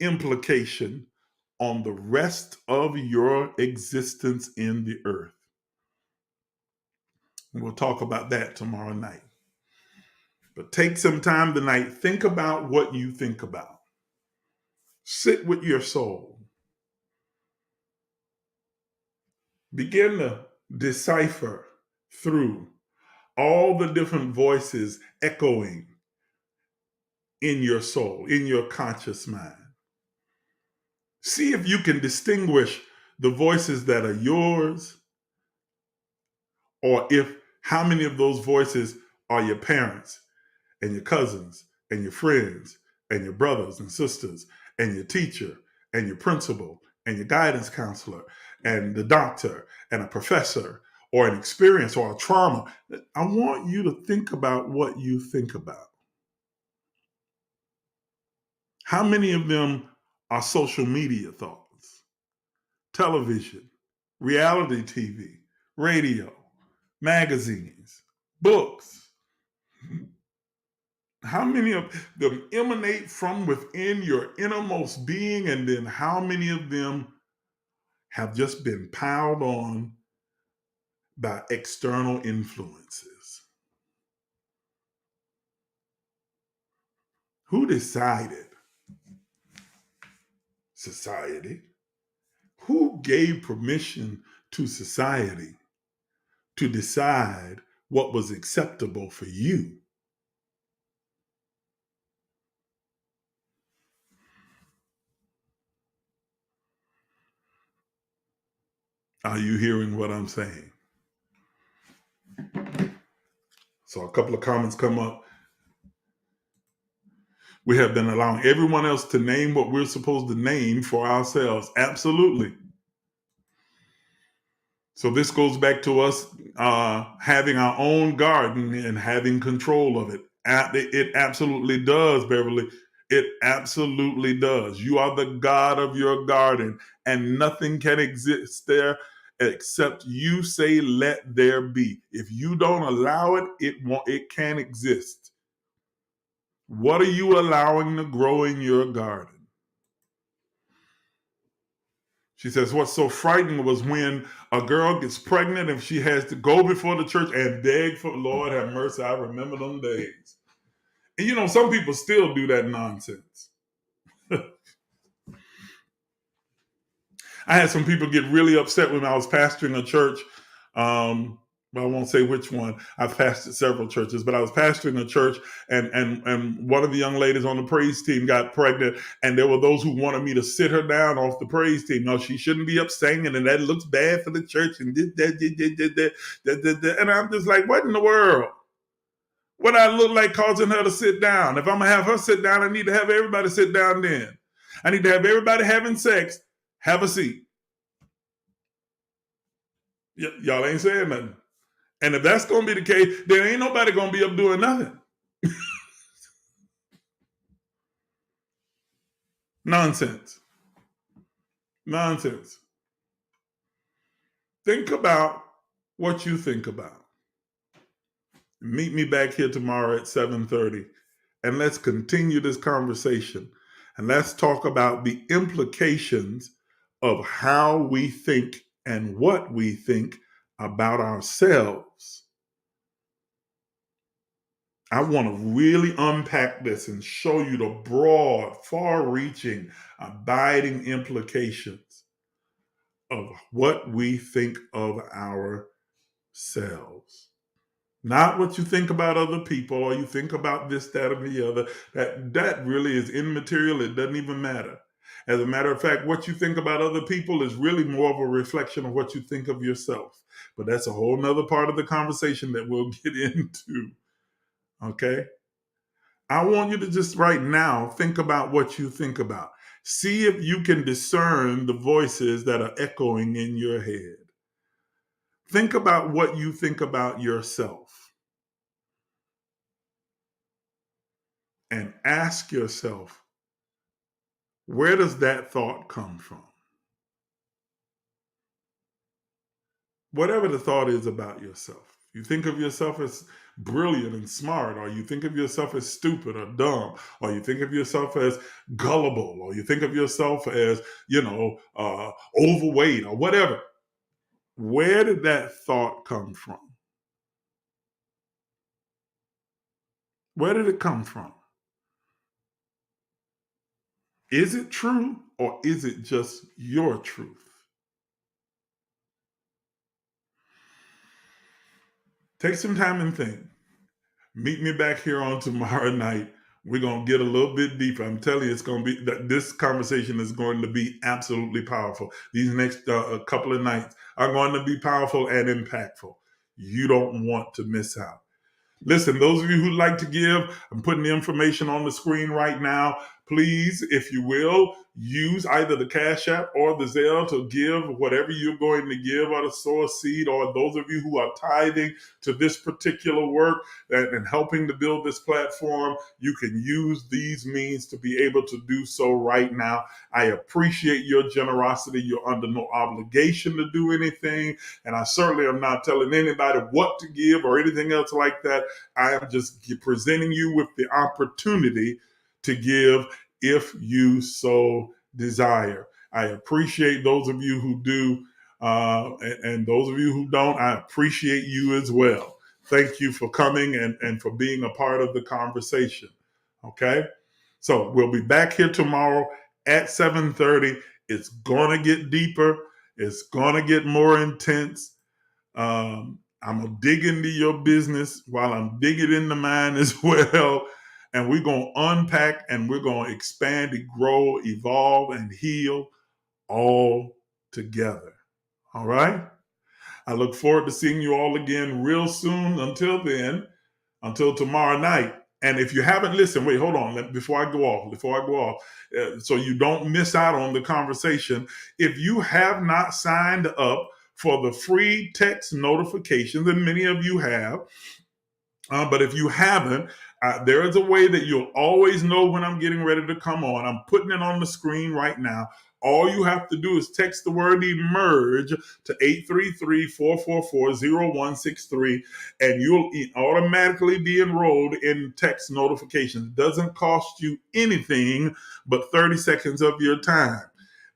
implication on the rest of your existence in the earth. And we'll talk about that tomorrow night. But take some time tonight, think about what you think about. Sit with your soul. Begin to decipher through all the different voices echoing in your soul, in your conscious mind. See if you can distinguish the voices that are yours, or if how many of those voices are your parents and your cousins and your friends and your brothers and sisters and your teacher and your principal and your guidance counselor and the doctor and a professor or an experience or a trauma. I want you to think about what you think about. How many of them are social media thoughts, television, reality TV, radio, magazines, books? How many of them emanate from within your innermost being, and then how many of them have just been piled on by external influences? Who decided? Society. Who gave permission to society to decide what was acceptable for you. Are you hearing what I'm saying? So a couple of comments come up. We have been allowing everyone else to name what we're supposed to name for ourselves. Absolutely. So this goes back to us having our own garden and having control of it. It absolutely does, Beverly. It absolutely does. You are the God of your garden, and nothing can exist there except you say, "Let there be." If you don't allow it, it can't exist. What are you allowing to grow in your garden? She says, what's so frightening was when a girl gets pregnant and she has to go before the church and beg for, Lord have mercy, I remember them days. And some people still do that nonsense. I had some people get really upset when I was pastoring a church. But I won't say which one. I've pastored several churches, but I was pastoring a church, and one of the young ladies on the praise team got pregnant, and there were those who wanted me to sit her down off the praise team. No, she shouldn't be up singing, and that looks bad for the church, and and I'm just like, what in the world? What I look like causing her to sit down? If I'm gonna have her sit down, I need to have everybody sit down. Then I need to have everybody having sex have a seat. Y'all ain't saying nothing. And if that's going to be the case, then ain't nobody going to be up doing nothing. Nonsense. Nonsense. Think about what you think about. Meet me back here tomorrow at 7:30, and let's continue this conversation. And let's talk about the implications of how we think and what we think about ourselves. I want to really unpack this and show you the broad, far-reaching, abiding implications of what we think of ourselves. Not what you think about other people or you think about this, that, or the other. That really is immaterial. It doesn't even matter. As a matter of fact, what you think about other people is really more of a reflection of what you think of yourself. But that's a whole nother part of the conversation that we'll get into. Okay? I want you to just right now think about what you think about. See if you can discern the voices that are echoing in your head. Think about what you think about yourself. And ask yourself, where does that thought come from? Whatever the thought is about yourself. You think of yourself as brilliant and smart, or you think of yourself as stupid or dumb, or you think of yourself as gullible, or you think of yourself as, overweight or whatever. Where did that thought come from? Where did it come from? Is it true or is it just your truth? Take some time and think. Meet me back here on tomorrow night. We're going to get a little bit deeper. I'm telling you, it's going to be this conversation is going to be absolutely powerful. These next couple of nights are going to be powerful and impactful. You don't want to miss out. Listen, those of you who'd like to give, I'm putting the information on the screen right now. Please, if you will, use either the Cashapp or the Zelle to give whatever you're going to give, or to sow a seed, or those of you who are tithing to this particular work and helping to build this platform, you can use these means to be able to do so right now. I appreciate your generosity. You're under no obligation to do anything, and I certainly am not telling anybody what to give or anything else like that. I am just presenting you with the opportunity to give if you so desire. I appreciate those of you who do, and those of you who don't, I appreciate you as well. Thank you for coming and for being a part of the conversation. Okay? So we'll be back here tomorrow at 7:30. It's going to get deeper. It's going to get more intense. I'm going to dig into your business while I'm digging into mine as well. And we're going to unpack and we're going to expand and grow, evolve, and heal all together. All right? I look forward to seeing you all again real soon. Until then, until tomorrow night. And if you haven't listened, wait, hold on. Before I go off, so you don't miss out on the conversation. If you have not signed up for the free text notifications, and many of you have, but if you haven't, there is a way that you'll always know when I'm getting ready to come on. I'm putting it on the screen right now. All you have to do is text the word emerge to 833-444-0163, and you'll automatically be enrolled in text notifications. It doesn't cost you anything but 30 seconds of your time.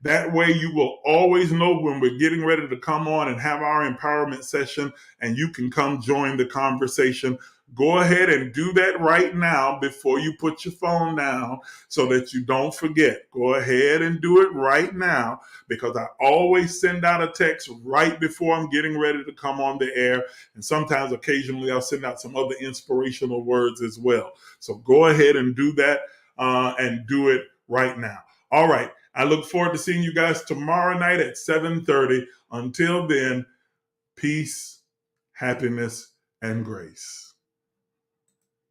That way you will always know when we're getting ready to come on and have our empowerment session, and you can come join the conversation. Go ahead and do that right now before you put your phone down so that you don't forget. Go ahead and do it right now, because I always send out a text right before I'm getting ready to come on the air. And sometimes occasionally I'll send out some other inspirational words as well. So go ahead and do that and do it right now. All right. I look forward to seeing you guys tomorrow night at 7:30. Until then, peace, happiness, and grace.